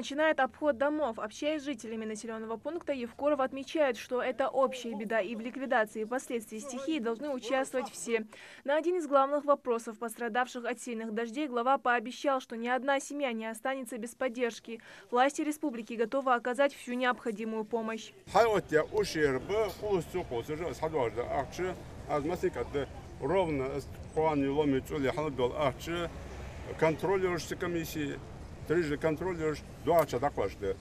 начинает обход домов. Общаясь с жителями населенного пункта, Евкуров отмечает, что это общая беда, и в ликвидации последствий стихии должны участвовать все. На один из главных вопросов пострадавших от сильных дождей глава пообещал, что ни одна семья не останется без поддержки. Власти республики готовы оказать всю необходимую помощь. Трижды контролируешь, два часа каждый.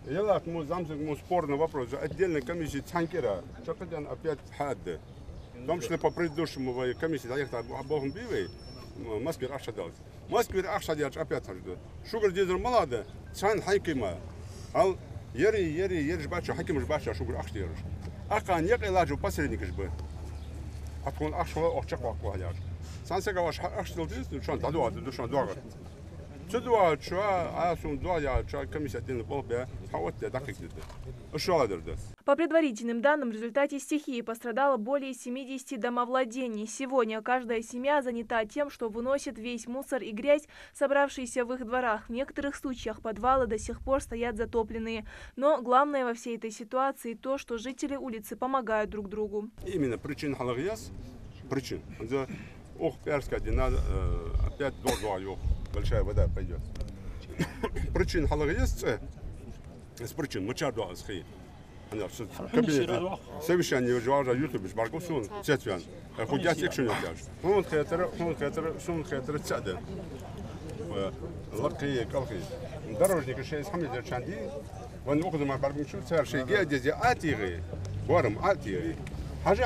Я мы замсик спорный вопрос. Отдельная комиссия Цанкера, что хотят опять хадды. В том числе по предыдущему комиссии, заехал обоим бивей, Москве ахшадал. Москве ахшадал опять хажды. Шугар дизель молодая, цан хайкима. Ал ери жбача, хайким жбача, шугар ахштирыш. Ака нет илажу посредник жбы. Аткон ахшла охчак вакваляж. Сансега ваш ахштил дизель, что он дадуа, душан дуагар. По предварительным данным, в результате стихии пострадало более 70 домовладений. Сегодня каждая семья занята тем, что выносит весь мусор и грязь, собравшиеся в их дворах. В некоторых случаях подвалы до сих пор стоят затопленные. Но главное во всей этой ситуации то, что жители улицы помогают друг другу. Именно причин халагияс, причин. Ох, перская дина опять до большая вода пойдет. Причин халагияс, с причин мочар до асхи. Совещание уже YouTube с Баргусун, Цетвян. Ходят экшен яж. Он хетер цаде. Ларки калки. Дорожник шесть хамидер чанди. Он уходит на Баргусун, царши геодези атири. Варм атири. Хажи.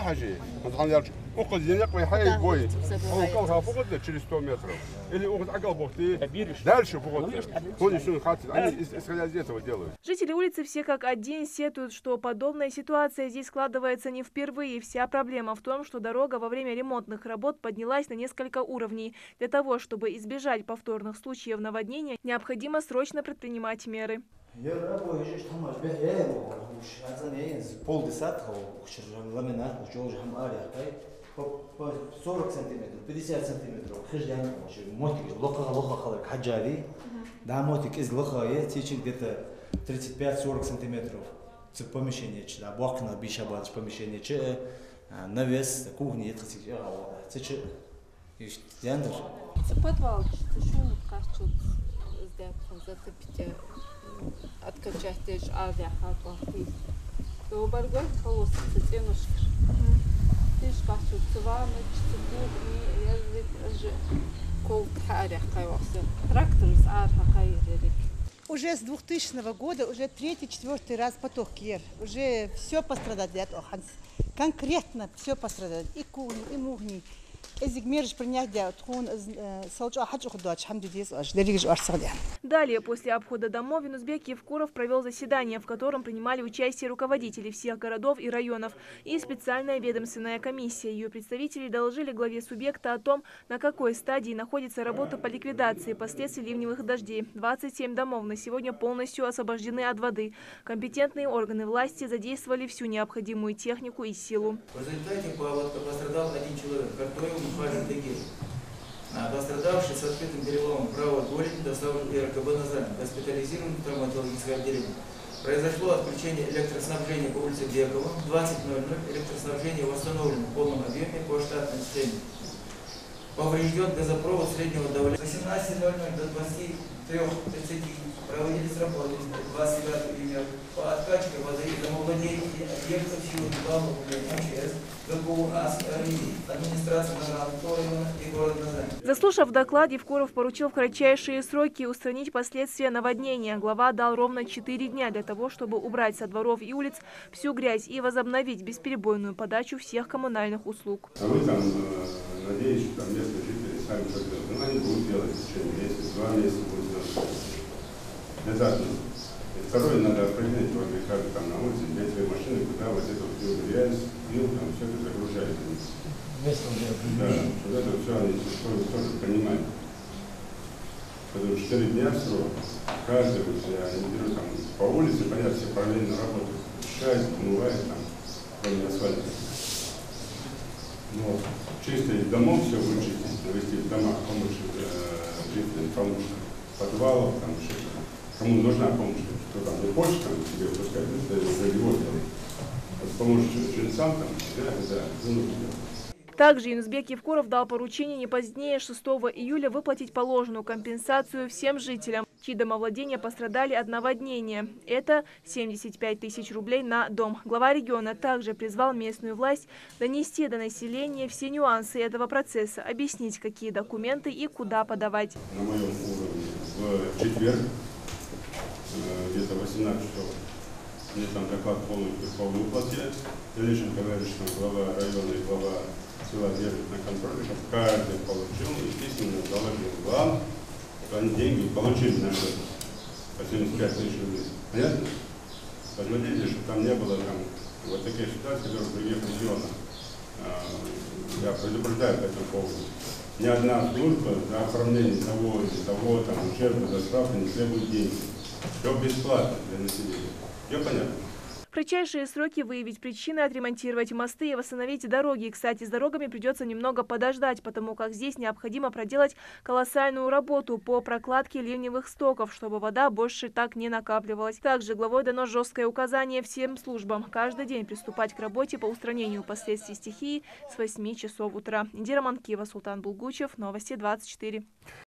Он ханялч. Уходит якой хай бой. Он калха погода через 100 метров. Или уходит агал бухты. Дальше погода. Он еще хатит. Они исходя из этого делают. Жители улицы все как один сетуют, что подобная ситуация здесь складывается не впервые. Вся проблема в том, что дорога во время ремонтных работ поднялась на несколько уровней. Для того, чтобы избежать повторных случаев наводнения, необходимо срочно предпринимать меры. по 40 сантиметров, 50 сантиметров. Хиждян, мотик, лоха халак, хаджави. Да, мотик из лохая, течет где-то 35-40 сантиметров. Это помещение, да, бакна, бишабач помещение, навес, кухня, это течет. Есть яндер. Это подвал, что он качает, сделать, затопить, откачать, даже авиа, хатвахи. То баргой полосы, цветенушки. Уже с 2000 года, уже 3-4 раз поток кир. Уже все пострадает. Конкретно все пострадает. И кухни, и мухни. Далее, после обхода домов, Юнусбек Евкуров провел заседание, в котором принимали участие руководители всех городов и районов и специальная ведомственная комиссия. Ее представители доложили главе субъекта о том, на какой стадии находится работа по ликвидации последствий ливневых дождей. 27 домов на сегодня полностью освобождены от воды. Компетентные органы власти задействовали всю необходимую технику и силу. В результате пострадал один человек, который ухаживает такие. Пострадавший с открытым переломом правого голени доставлен в РКБ Назрань, госпитализирован в травматологическое отделение. Произошло отключение электроснабжения по улице Бекова. В 20:00 электроснабжение восстановлено в полном объеме по штатной системе. Поврежден газопровод среднего давления. С 18:00 до 23:30 проводились работы 29 июня по откачке воды из домовладений объектов силы главного управления МЧС, ГКУ, администрации Назрана и города Назрань. Заслушав доклад, Евкуров поручил в кратчайшие сроки устранить последствия наводнения. Глава дал ровно 4 дня для того, чтобы убрать со дворов и улиц всю грязь и возобновить бесперебойную подачу всех коммунальных услуг. А вы там, надеюсь, что там местные жители сами что делают. Ну, они будут делать в течение месяца, 2 месяца будут делать. Обязательно. И второе, надо определить, вот как там на улице, взять свои машины, куда вот эту всю грязь, бил, там все это загружает. Да, что это все они тоже понимают. Потому что 4 дня срок, каждый, они берут там по улице, понятно, все параллельно работают. Счастье, помывает там, кроме асфальта. Но чисто из домов все вычистить, навести в домах, помочь жителям, помочь подвалов, там, кому нужна помощь, кто там не хочет там себе пускать, это уже его дело. Помощь жильцам там, да, нужно делать. Также Юнусбек Евкуров дал поручение не позднее 6 июля выплатить положенную компенсацию всем жителям, чьи домовладения пострадали от наводнения. Это 75 тысяч рублей на дом. Глава региона также призвал местную власть донести до населения все нюансы этого процесса, объяснить, какие документы и куда подавать. На моем уровне в четверг, где-то 18 часов, мне там доклад полностью по выплате. В дальнейшем говорили, что глава района и глава села держат на контроле, чтобы каждый получил, естественно, доложил вам, что они деньги получили на счет по 75 тысяч рублей. Понятно? Посмотрите, чтобы там не было там вот таких ситуаций, которые в других регионах. Я предупреждаю по этому поводу. Ни одна служба за оформление того или того там ущерба за справку не требует денег. Все бесплатно для населения. Все понятно? В кратчайшие сроки выявить причины, отремонтировать мосты и восстановить дороги. Кстати, с дорогами придется немного подождать, потому как здесь необходимо проделать колоссальную работу по прокладке ливневых стоков, чтобы вода больше так не накапливалась. Также главой дано жесткое указание всем службам каждый день приступать к работе по устранению последствий стихии с 8 часов утра. Индира Манкиева, Султан Булгучев, Новости 24.